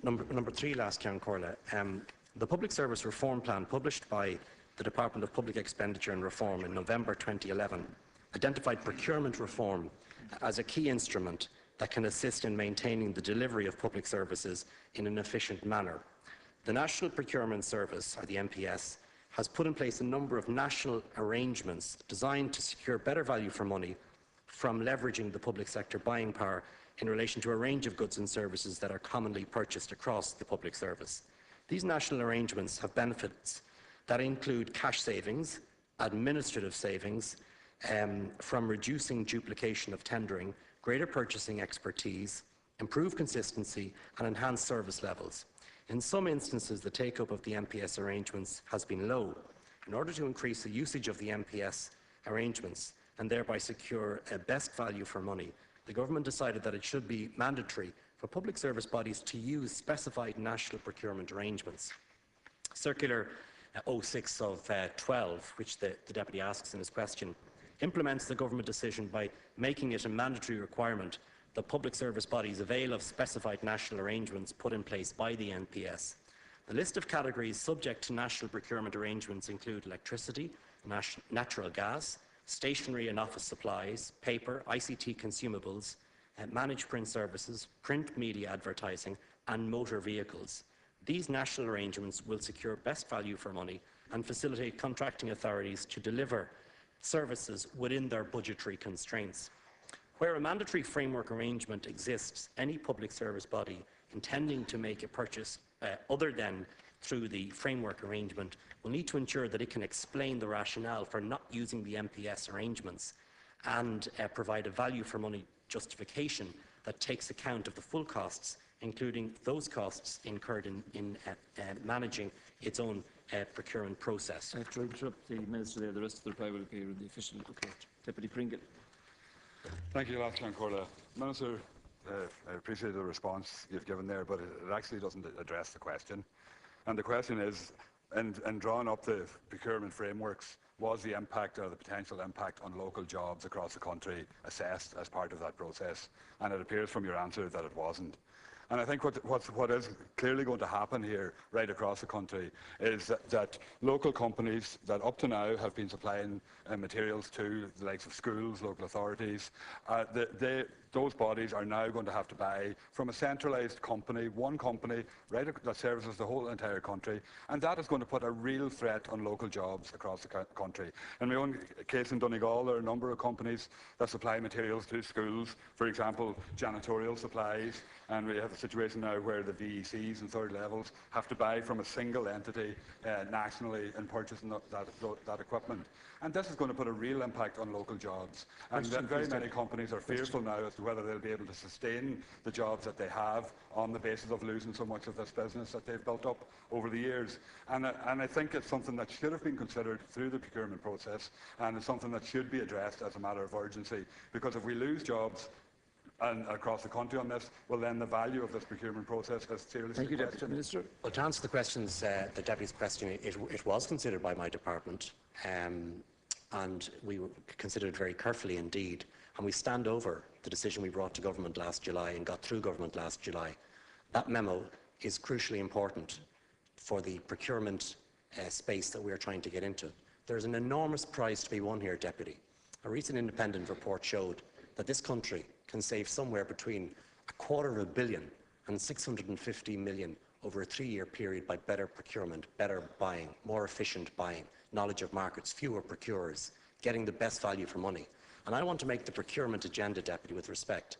Number 3, last Ceann Comhairle. The Public Service Reform Plan published by the Department of Public Expenditure and Reform in November 2011 identified procurement reform as a key instrument that can assist in maintaining the delivery of public services in an efficient manner. The National Procurement Service, or the NPS, has put in place a number of national arrangements designed to secure better value for money from leveraging the public sector buying power in relation to a range of goods and services that are commonly purchased across the public service. These national arrangements have benefits that include cash savings, administrative savings, from reducing duplication of tendering, greater purchasing expertise, improved consistency and enhanced service levels. In some instances, the take-up of the NPS arrangements has been low. In order to increase the usage of the NPS arrangements and thereby secure a best value for money, the government decided that it should be mandatory for public service bodies to use specified national procurement arrangements. Circular 06 of 12, which the Deputy asks in his question, implements the government decision by making it a mandatory requirement that public service bodies avail of specified national arrangements put in place by the NPS. The list of categories subject to national procurement arrangements include electricity, natural gas, stationery and office supplies, paper, ICT consumables, managed print services, print media advertising and motor vehicles. These national arrangements will secure best value for money and facilitate contracting authorities to deliver services within their budgetary constraints. Where a mandatory framework arrangement exists, any public service body intending to make a purchase other than through the framework arrangement will need to ensure that it can explain the rationale for not using the NPS arrangements and provide a value for money justification that takes account of the full costs, including those costs incurred in managing its own procurement process. I have to interrupt the Minister there. The rest of the reply will appear in the official report. Deputy Pringle. Thank you, Ceann Comhairle. Minister, I appreciate the response you've given there, but it actually doesn't address the question. And the question is, in drawing up the procurement frameworks, was the impact or the potential impact on local jobs across the country assessed as part of that process? And it appears from your answer that it wasn't. And I think what is clearly going to happen here right across the country is that local companies that up to now have been supplying materials to the likes of schools, local authorities, those bodies are now going to have to buy from a centralised company, one company, right, that services the whole entire country, and that is going to put a real threat on local jobs across the country. In my own case in Donegal, there are a number of companies that supply materials to schools, for example, janitorial supplies, and we have a situation now where the VECs and third levels have to buy from a single entity nationally in purchasing that equipment. And this is going to put a real impact on local jobs. And very many companies are fearful now as to whether they'll be able to sustain the jobs that they have on the basis of losing so much of this business that they've built up over the years. And I think it's something that should have been considered through the procurement process, and it's something that should be addressed as a matter of urgency, because if we lose jobs across the country on this, well then the value of this procurement process has seriously questioned. Deputy Minister. Well, to answer the questions, the Deputy's question, it was considered by my department, and we considered it very carefully indeed, and we stand over the decision we brought to government last July and got through government last July. That memo is crucially important for the procurement space that we are trying to get into. There's an enormous prize to be won here, Deputy. A recent independent report showed that this country can save somewhere between $250 million and $650 million over a 3-year period by better procurement, better buying, more efficient buying, knowledge of markets, fewer procurers, getting the best value for money. And I want to make the procurement agenda, Deputy, with respect,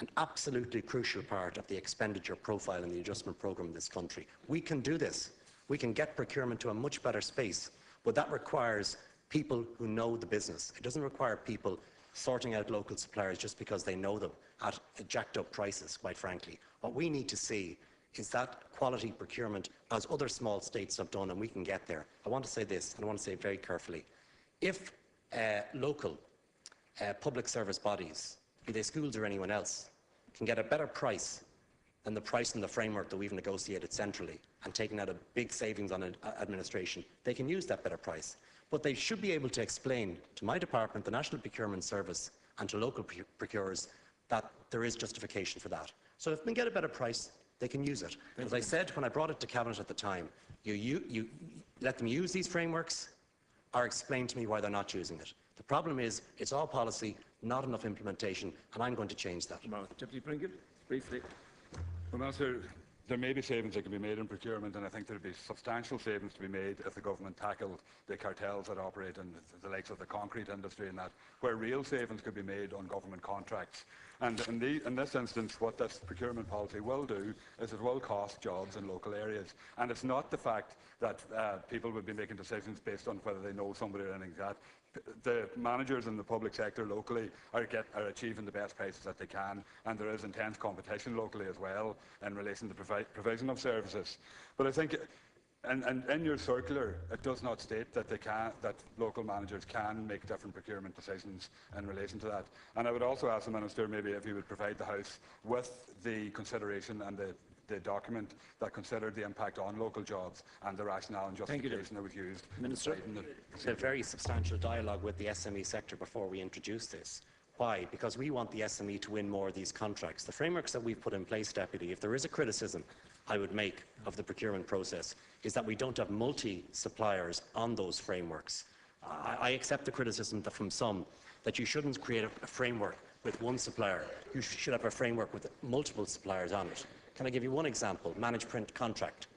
an absolutely crucial part of the expenditure profile in the adjustment programme in this country. We can do this. We can get procurement to a much better space, but that requires people who know the business. It doesn't require people sorting out local suppliers just because they know them at jacked up prices, quite frankly. What we need to see is that quality procurement as other small states have done, and we can get there. I want to say this, and I want to say it very carefully. If local public service bodies, be they schools or anyone else, can get a better price than the price in the framework that we've negotiated centrally and taken out a big savings on administration, they can use that better price. But they should be able to explain to my department, the National Procurement Service, and to local procurers that there is justification for that. So if we can get a better price, they can use it. As I said when I brought it to Cabinet at the time, you let them use these frameworks or explain to me why they're not using it. The problem is it's all policy, not enough implementation, and I'm going to change that. Deputy Pringle, briefly. Well, Minister, there may be savings that can be made in procurement, and I think there would be substantial savings to be made if the government tackled the cartels that operate in the likes of the concrete industry and that, where real savings could be made on government contracts. And in this instance, what this procurement policy will do is it will cost jobs in local areas. And it's not the fact that people would be making decisions based on whether they know somebody or anything like that. The managers in the public sector locally are achieving the best prices that they can, and there is intense competition locally as well in relation to provision of services. But I think, and in your circular, it does not state that that local managers can make different procurement decisions in relation to that. And I would also ask the Minister maybe if he would provide the House with the consideration and the document that considered the impact on local jobs and the rationale and justification that was used. Minister. A very substantial dialogue with the SME sector before we introduce this. Why? Because we want the SME to win more of these contracts. The frameworks that we've put in place, Deputy, if there is a criticism I would make of the procurement process, is that we don't have multi-suppliers on those frameworks. I accept the criticism from some that you shouldn't create a framework with one supplier. You should have a framework with multiple suppliers on it. Can I give you one example? Managed print contract.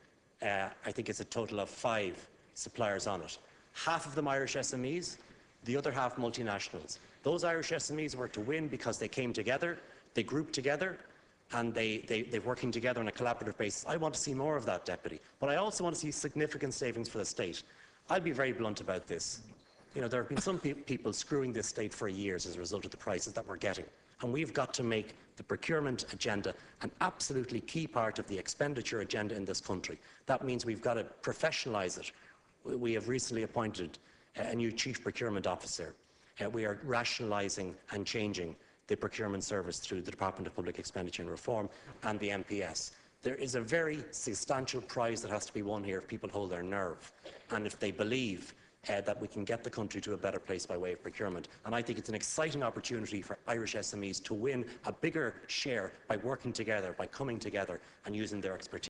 I think it's a total of 5 suppliers on it. Half of them Irish SMEs, the other half multinationals. Those Irish SMEs were to win because they came together, they grouped together, and they're working together on a collaborative basis. I want to see more of that, Deputy. But I also want to see significant savings for the state. I'll be very blunt about this. You know, there have been some people screwing this state for years as a result of the prices that we're getting. And we've got to make the procurement agenda an absolutely key part of the expenditure agenda in this country. That means we've got to professionalise it. We have recently appointed a new Chief Procurement Officer. We are rationalising and changing the procurement service through the Department of Public Expenditure and Reform and the MPS. There is a very substantial prize that has to be won here if people hold their nerve and if they believe that we can get the country to a better place by way of procurement. And I think it's an exciting opportunity for Irish SMEs to win a bigger share by working together, by coming together and using their expertise.